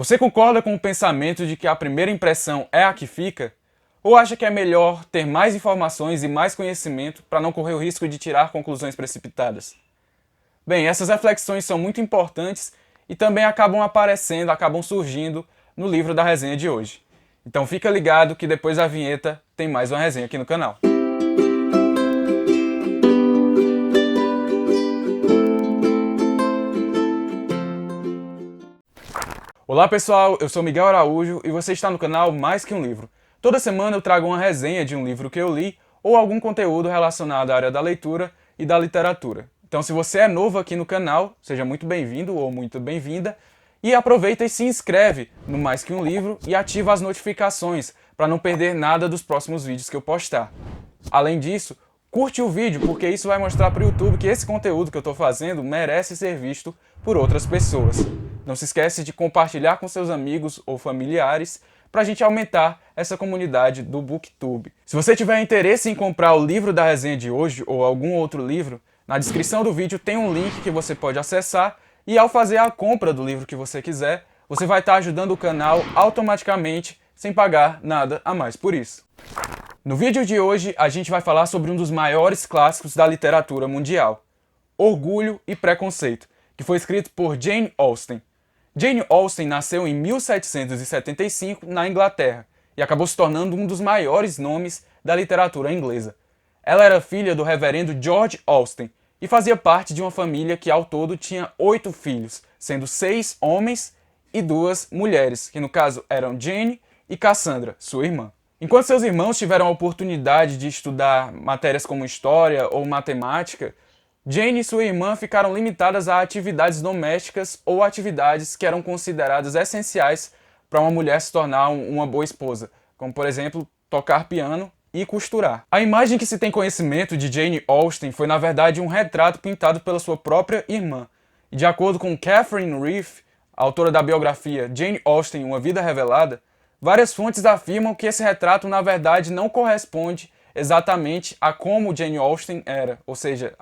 Você concorda com o pensamento de que a primeira impressão é a que fica? Ou acha que é melhor ter mais informações e mais conhecimento para não correr o risco de tirar conclusões precipitadas? Bem, essas reflexões são muito importantes e também acabam surgindo no livro da resenha de hoje. Então fica ligado que depois da vinheta tem mais uma resenha aqui no canal. Olá pessoal, eu sou Miguel Araújo e você está no canal Mais Que Um Livro. Toda semana eu trago uma resenha de um livro que eu li ou algum conteúdo relacionado à área da leitura e da literatura. Então se você é novo aqui no canal, seja muito bem-vindo ou muito bem-vinda e aproveita e se inscreve no Mais Que Um Livro e ativa as notificações para não perder nada dos próximos vídeos que eu postar. Além disso, curte o vídeo porque isso vai mostrar para o YouTube que esse conteúdo que eu estou fazendo merece ser visto por outras pessoas. Não se esquece de compartilhar com seus amigos ou familiares para a gente aumentar essa comunidade do BookTube. Se você tiver interesse em comprar o livro da resenha de hoje ou algum outro livro, na descrição do vídeo tem um link que você pode acessar e ao fazer a compra do livro que você quiser, você vai estar ajudando o canal automaticamente sem pagar nada a mais por isso. No vídeo de hoje a gente vai falar sobre um dos maiores clássicos da literatura mundial, Orgulho e Preconceito, que foi escrito por Jane Austen. Jane Austen nasceu em 1775 na Inglaterra e acabou se tornando um dos maiores nomes da literatura inglesa. Ela era filha do reverendo George Austen e fazia parte de uma família que ao todo tinha 8 filhos, sendo 6 homens e 2 mulheres, que no caso eram Jane e Cassandra, sua irmã. Enquanto seus irmãos tiveram a oportunidade de estudar matérias como história ou matemática, Jane e sua irmã ficaram limitadas a atividades domésticas ou atividades que eram consideradas essenciais para uma mulher se tornar uma boa esposa, como por exemplo, tocar piano e costurar. A imagem que se tem conhecimento de Jane Austen foi na verdade um retrato pintado pela sua própria irmã. E de acordo com Catherine Reeve, autora da biografia Jane Austen, Uma Vida Revelada, várias fontes afirmam que esse retrato na verdade não corresponde exatamente a como Jane Austen era, ou seja,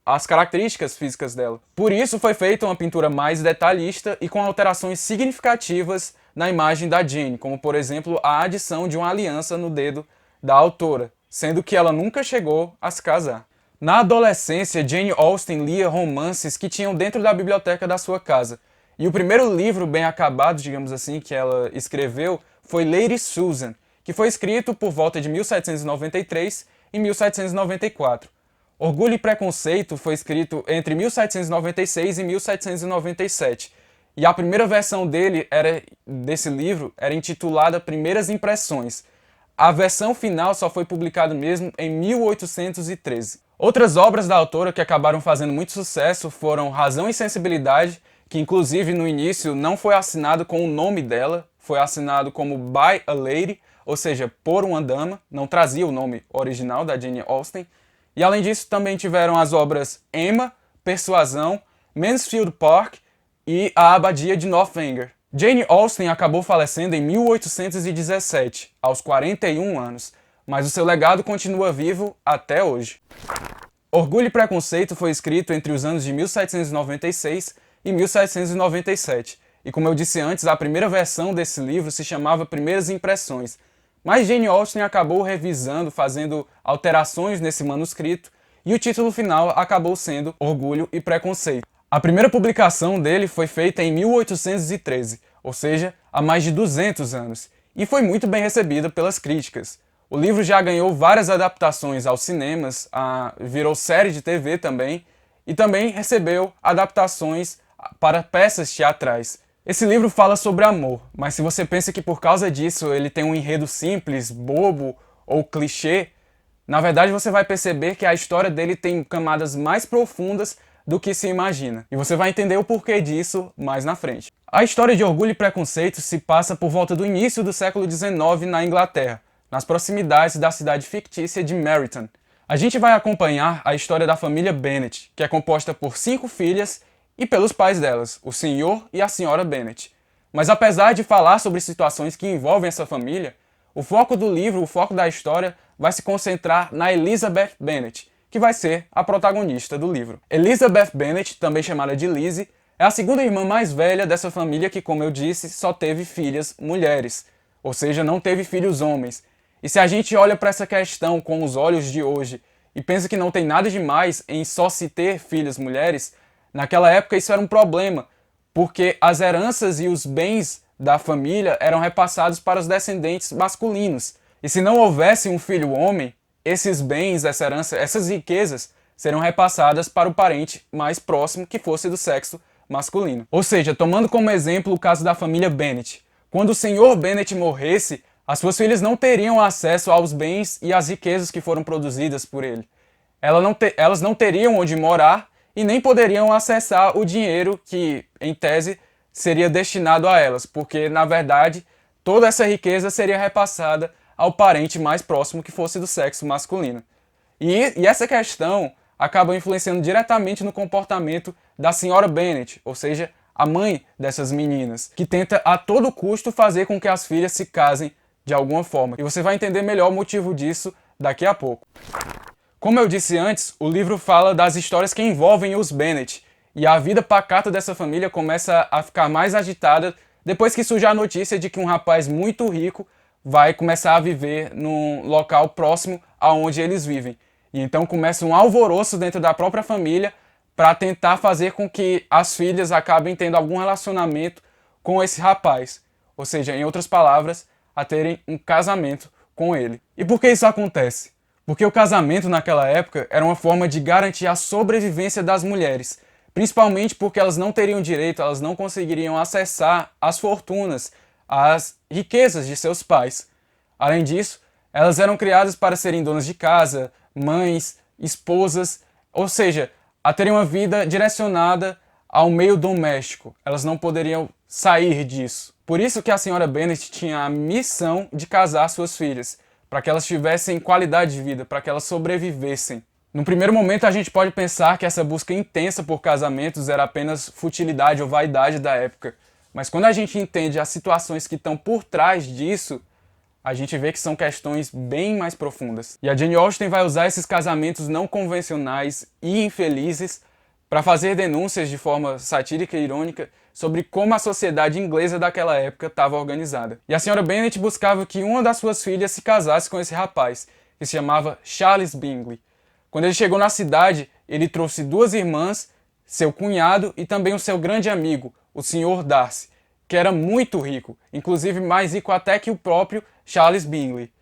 às características físicas dela. Por isso foi feita uma pintura mais detalhista e com alterações significativas na imagem da Jane, como por exemplo a adição de uma aliança no dedo da autora, sendo que ela nunca chegou a se casar. Na adolescência, Jane Austen lia romances que tinham dentro da biblioteca da sua casa, e o primeiro livro bem acabado, digamos assim, que ela escreveu foi Lady Susan, que foi escrito por volta de 1793 e 1794. Orgulho e Preconceito foi escrito entre 1796 e 1797. E a primeira versão desse livro era intitulada Primeiras Impressões. A versão final só foi publicada mesmo em 1813. Outras obras da autora que acabaram fazendo muito sucesso foram Razão e Sensibilidade, que inclusive no início não foi assinado com o nome dela, foi assinado como By a Lady, ou seja, por uma dama, não trazia o nome original da Jane Austen. E além disso também tiveram as obras Emma, Persuasão, Mansfield Park e A Abadia de Northanger. Jane Austen acabou falecendo em 1817, aos 41 anos, mas o seu legado continua vivo até hoje. Orgulho e Preconceito foi escrito entre os anos de 1796 e 1797, e como eu disse antes, a primeira versão desse livro se chamava Primeiras Impressões, mas Jane Austen acabou revisando, fazendo alterações nesse manuscrito, e o título final acabou sendo Orgulho e Preconceito. A primeira publicação dele foi feita em 1813, ou seja, há mais de 200 anos, e foi muito bem recebida pelas críticas. O livro já ganhou várias adaptações aos cinemas, virou série de TV também, e também recebeu adaptações para peças teatrais. Esse livro fala sobre amor, mas se você pensa que por causa disso ele tem um enredo simples, bobo ou clichê, na verdade você vai perceber que a história dele tem camadas mais profundas do que se imagina. E você vai entender o porquê disso mais na frente. A história de Orgulho e Preconceito se passa por volta do início do século XIX na Inglaterra, nas proximidades da cidade fictícia de Meryton. A gente vai acompanhar a história da família Bennet, que é composta por 5 filhas e pelos pais delas, o Sr. e a Sra. Bennet. Mas apesar de falar sobre situações que envolvem essa família, o foco do livro, o foco da história, vai se concentrar na Elizabeth Bennet, que vai ser a protagonista do livro. Elizabeth Bennet, também chamada de Lizzie, é a segunda irmã mais velha dessa família que, como eu disse, só teve filhas mulheres, ou seja, não teve filhos homens. E se a gente olha para essa questão com os olhos de hoje e pensa que não tem nada demais em só se ter filhas mulheres, naquela época isso era um problema, porque as heranças e os bens da família eram repassados para os descendentes masculinos. E se não houvesse um filho homem, esses bens, essa herança, essas riquezas seriam repassadas para o parente mais próximo que fosse do sexo masculino. Ou seja, tomando como exemplo o caso da família Bennet. Quando o senhor Bennet morresse, as suas filhas não teriam acesso aos bens e às riquezas que foram produzidas por ele. Elas não teriam onde morar e nem poderiam acessar o dinheiro que, em tese, seria destinado a elas, porque, na verdade, toda essa riqueza seria repassada ao parente mais próximo que fosse do sexo masculino. E essa questão acaba influenciando diretamente no comportamento da senhora Bennet, ou seja, a mãe dessas meninas, que tenta a todo custo fazer com que as filhas se casem de alguma forma. E você vai entender melhor o motivo disso daqui a pouco. Como eu disse antes, o livro fala das histórias que envolvem os Bennet, e a vida pacata dessa família começa a ficar mais agitada depois que surge a notícia de que um rapaz muito rico vai começar a viver num local próximo aonde eles vivem. E então começa um alvoroço dentro da própria família para tentar fazer com que as filhas acabem tendo algum relacionamento com esse rapaz. Ou seja, em outras palavras, a terem um casamento com ele. E por que isso acontece? Porque o casamento naquela época era uma forma de garantir a sobrevivência das mulheres, principalmente porque elas não teriam direito, elas não conseguiriam acessar as fortunas, as riquezas de seus pais. Além disso, elas eram criadas para serem donas de casa, mães, esposas, ou seja, a terem uma vida direcionada ao meio doméstico. Elas não poderiam sair disso. Por isso que a senhora Bennet tinha a missão de casar suas filhas, para que elas tivessem qualidade de vida, para que elas sobrevivessem. No primeiro momento a gente pode pensar que essa busca intensa por casamentos era apenas futilidade ou vaidade da época, mas quando a gente entende as situações que estão por trás disso, a gente vê que são questões bem mais profundas. E a Jane Austen vai usar esses casamentos não convencionais e infelizes para fazer denúncias de forma satírica e irônica sobre como a sociedade inglesa daquela época estava organizada. E a senhora Bennet buscava que uma das suas filhas se casasse com esse rapaz, que se chamava Charles Bingley. Quando ele chegou na cidade, ele trouxe duas irmãs, seu cunhado e também o seu grande amigo, o Sr. Darcy, que era muito rico, inclusive mais rico até que o próprio Charles Bingley.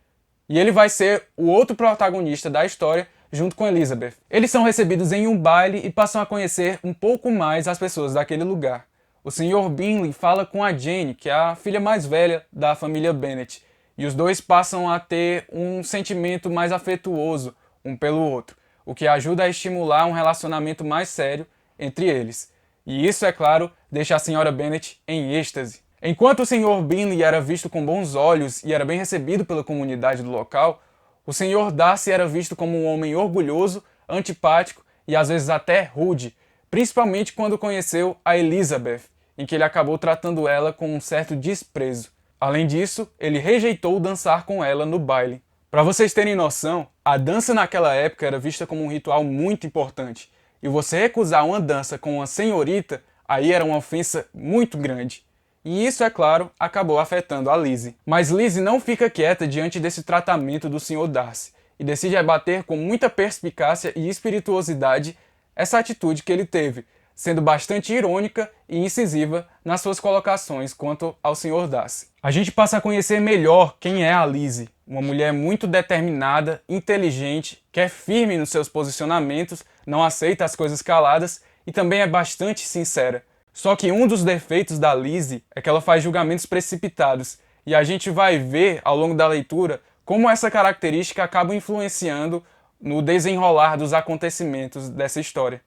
E ele vai ser o outro protagonista da história, junto com Elizabeth. Eles são recebidos em um baile e passam a conhecer um pouco mais as pessoas daquele lugar. O Sr. Bingley fala com a Jane, que é a filha mais velha da família Bennet, e os dois passam a ter um sentimento mais afetuoso um pelo outro, o que ajuda a estimular um relacionamento mais sério entre eles. E isso, é claro, deixa a Sra. Bennet em êxtase. Enquanto o Sr. Bingley era visto com bons olhos e era bem recebido pela comunidade do local, o Sr. Darcy era visto como um homem orgulhoso, antipático e às vezes até rude, principalmente quando conheceu a Elizabeth, em que ele acabou tratando ela com um certo desprezo. Além disso, ele rejeitou dançar com ela no baile. Para vocês terem noção, a dança naquela época era vista como um ritual muito importante, e você recusar uma dança com uma senhorita, aí era uma ofensa muito grande. E isso, é claro, acabou afetando a Lizzie. Mas Lizzie não fica quieta diante desse tratamento do Sr. Darcy e decide abater com muita perspicácia e espirituosidade essa atitude que ele teve, sendo bastante irônica e incisiva nas suas colocações quanto ao Sr. Darcy. A gente passa a conhecer melhor quem é a Lizzie, uma mulher muito determinada, inteligente, que é firme nos seus posicionamentos, não aceita as coisas caladas e também é bastante sincera. Só que um dos defeitos da Lizzie é que ela faz julgamentos precipitados, e a gente vai ver ao longo da leitura como essa característica acaba influenciando no desenrolar dos acontecimentos dessa história.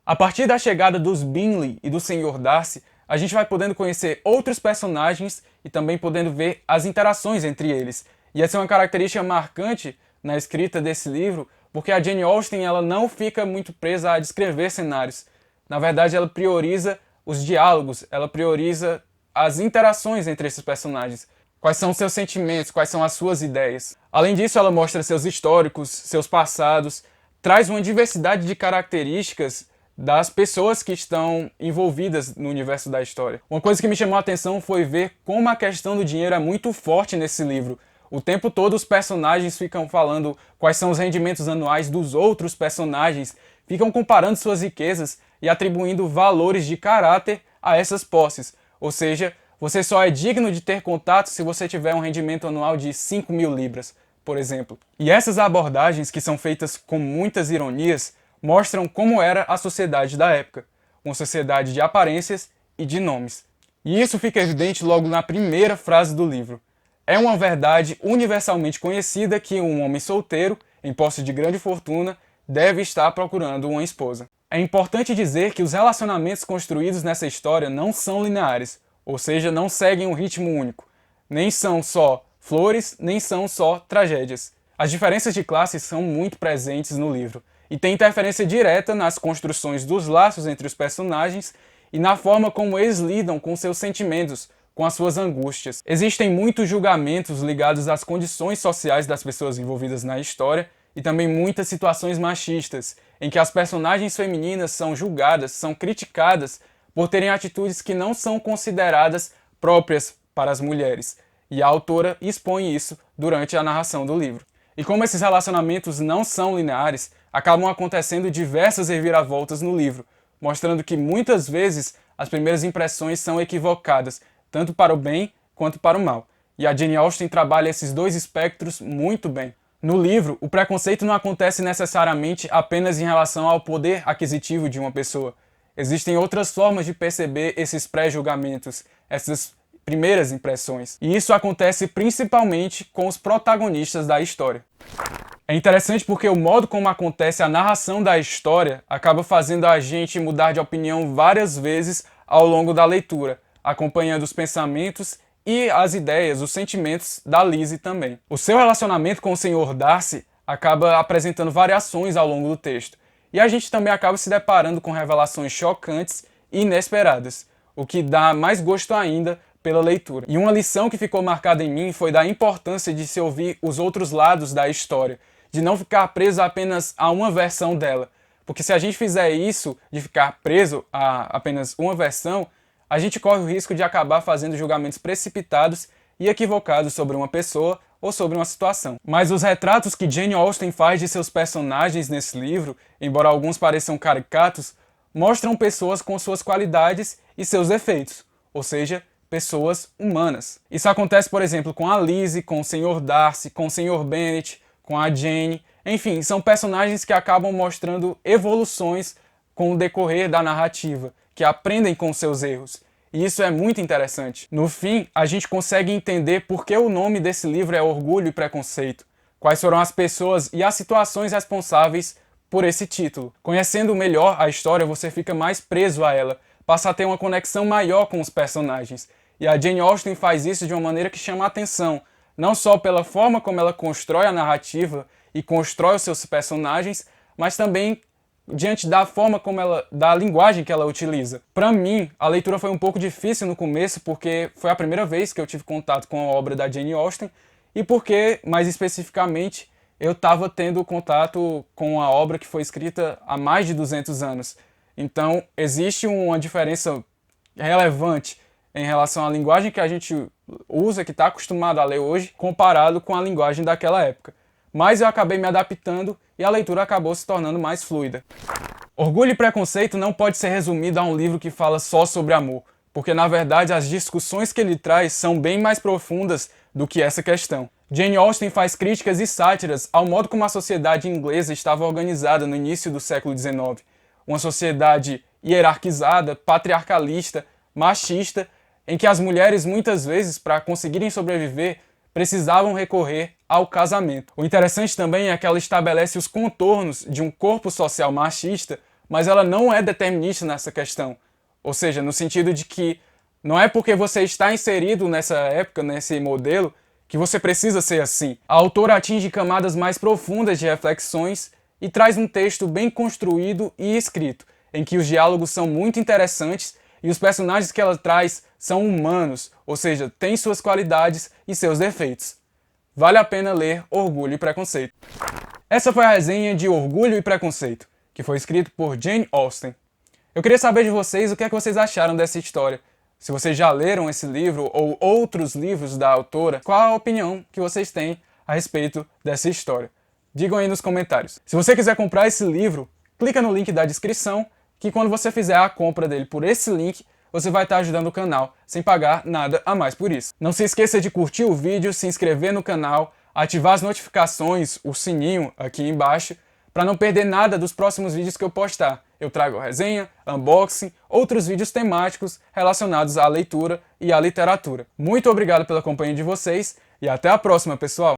A partir da chegada dos Bingley e do Sr. Darcy, a gente vai podendo conhecer outros personagens e também podendo ver as interações entre eles. E essa é uma característica marcante na escrita desse livro, porque a Jane Austen ela não fica muito presa a descrever cenários. Na verdade, ela prioriza os diálogos, ela prioriza as interações entre esses personagens. Quais são os seus sentimentos, quais são as suas ideias. Além disso, ela mostra seus históricos, seus passados, traz uma diversidade de características das pessoas que estão envolvidas no universo da história. Uma coisa que me chamou a atenção foi ver como a questão do dinheiro é muito forte nesse livro. O tempo todo os personagens ficam falando quais são os rendimentos anuais dos outros personagens, ficam comparando suas riquezas e atribuindo valores de caráter a essas posses. Ou seja, você só é digno de ter contato se você tiver um rendimento anual de 5.000 libras, por exemplo. E essas abordagens, que são feitas com muitas ironias, mostram como era a sociedade da época. Uma sociedade de aparências e de nomes. E isso fica evidente logo na primeira frase do livro. É uma verdade universalmente conhecida que um homem solteiro, em posse de grande fortuna, deve estar procurando uma esposa. É importante dizer que os relacionamentos construídos nessa história não são lineares, ou seja, não seguem um ritmo único. Nem são só flores, nem são só tragédias. As diferenças de classe são muito presentes no livro, e tem interferência direta nas construções dos laços entre os personagens e na forma como eles lidam com seus sentimentos, com as suas angústias. Existem muitos julgamentos ligados às condições sociais das pessoas envolvidas na história e também muitas situações machistas, em que as personagens femininas são julgadas, são criticadas por terem atitudes que não são consideradas próprias para as mulheres. E a autora expõe isso durante a narração do livro. E como esses relacionamentos não são lineares, acabam acontecendo diversas reviravoltas no livro, mostrando que muitas vezes as primeiras impressões são equivocadas, tanto para o bem quanto para o mal. E a Jane Austen trabalha esses dois espectros muito bem. No livro, o preconceito não acontece necessariamente apenas em relação ao poder aquisitivo de uma pessoa. Existem outras formas de perceber esses pré-julgamentos, essas primeiras impressões. E isso acontece principalmente com os protagonistas da história. É interessante porque o modo como acontece a narração da história acaba fazendo a gente mudar de opinião várias vezes ao longo da leitura, acompanhando os pensamentos e as ideias, os sentimentos da Lizzie também. O seu relacionamento com o Sr. Darcy acaba apresentando variações ao longo do texto, e a gente também acaba se deparando com revelações chocantes e inesperadas, o que dá mais gosto ainda pela leitura. E uma lição que ficou marcada em mim foi da importância de se ouvir os outros lados da história, de não ficar preso apenas a uma versão dela, porque se a gente fizer isso, de ficar preso a apenas uma versão, a gente corre o risco de acabar fazendo julgamentos precipitados e equivocados sobre uma pessoa ou sobre uma situação. Mas os retratos que Jane Austen faz de seus personagens nesse livro, embora alguns pareçam caricatos, mostram pessoas com suas qualidades e seus defeitos, ou seja, pessoas humanas. Isso acontece, por exemplo, com a Lizzie, com o Sr. Darcy, com o Sr. Bennet, com a Jane. Enfim, são personagens que acabam mostrando evoluções com o decorrer da narrativa, que aprendem com seus erros. E isso é muito interessante. No fim, a gente consegue entender por que o nome desse livro é Orgulho e Preconceito, quais foram as pessoas e as situações responsáveis por esse título. Conhecendo melhor a história, você fica mais preso a ela, passa a ter uma conexão maior com os personagens. E a Jane Austen faz isso de uma maneira que chama a atenção, não só pela forma como ela constrói a narrativa e constrói os seus personagens, mas também diante da forma como da linguagem que ela utiliza. Para mim, a leitura foi um pouco difícil no começo, porque foi a primeira vez que eu tive contato com a obra da Jane Austen, e porque, mais especificamente, eu estava tendo contato com a obra que foi escrita há mais de 200 anos. Então, existe uma diferença relevante em relação à linguagem que a gente usa, que está acostumado a ler hoje, comparado com a linguagem daquela época. Mas eu acabei me adaptando e a leitura acabou se tornando mais fluida. Orgulho e Preconceito não pode ser resumido a um livro que fala só sobre amor, porque na verdade as discussões que ele traz são bem mais profundas do que essa questão. Jane Austen faz críticas e sátiras ao modo como a sociedade inglesa estava organizada no início do século XIX. Uma sociedade hierarquizada, patriarcalista, machista, em que as mulheres muitas vezes, para conseguirem sobreviver, precisavam recorrer ao casamento. O interessante também é que ela estabelece os contornos de um corpo social machista, mas ela não é determinista nessa questão. Ou seja, no sentido de que não é porque você está inserido nessa época, nesse modelo, que você precisa ser assim. A autora atinge camadas mais profundas de reflexões e traz um texto bem construído e escrito, em que os diálogos são muito interessantes e os personagens que ela traz são humanos, ou seja, têm suas qualidades e seus defeitos. Vale a pena ler Orgulho e Preconceito. Essa foi a resenha de Orgulho e Preconceito, que foi escrito por Jane Austen. Eu queria saber de vocês o que é que vocês acharam dessa história. Se vocês já leram esse livro ou outros livros da autora, qual a opinião que vocês têm a respeito dessa história? Digam aí nos comentários. Se você quiser comprar esse livro, clica no link da descrição, que quando você fizer a compra dele por esse link, você vai estar ajudando o canal sem pagar nada a mais por isso. Não se esqueça de curtir o vídeo, se inscrever no canal, ativar as notificações, o sininho aqui embaixo, para não perder nada dos próximos vídeos que eu postar. Eu trago resenha, unboxing, outros vídeos temáticos relacionados à leitura e à literatura. Muito obrigado pela companhia de vocês e até a próxima, pessoal!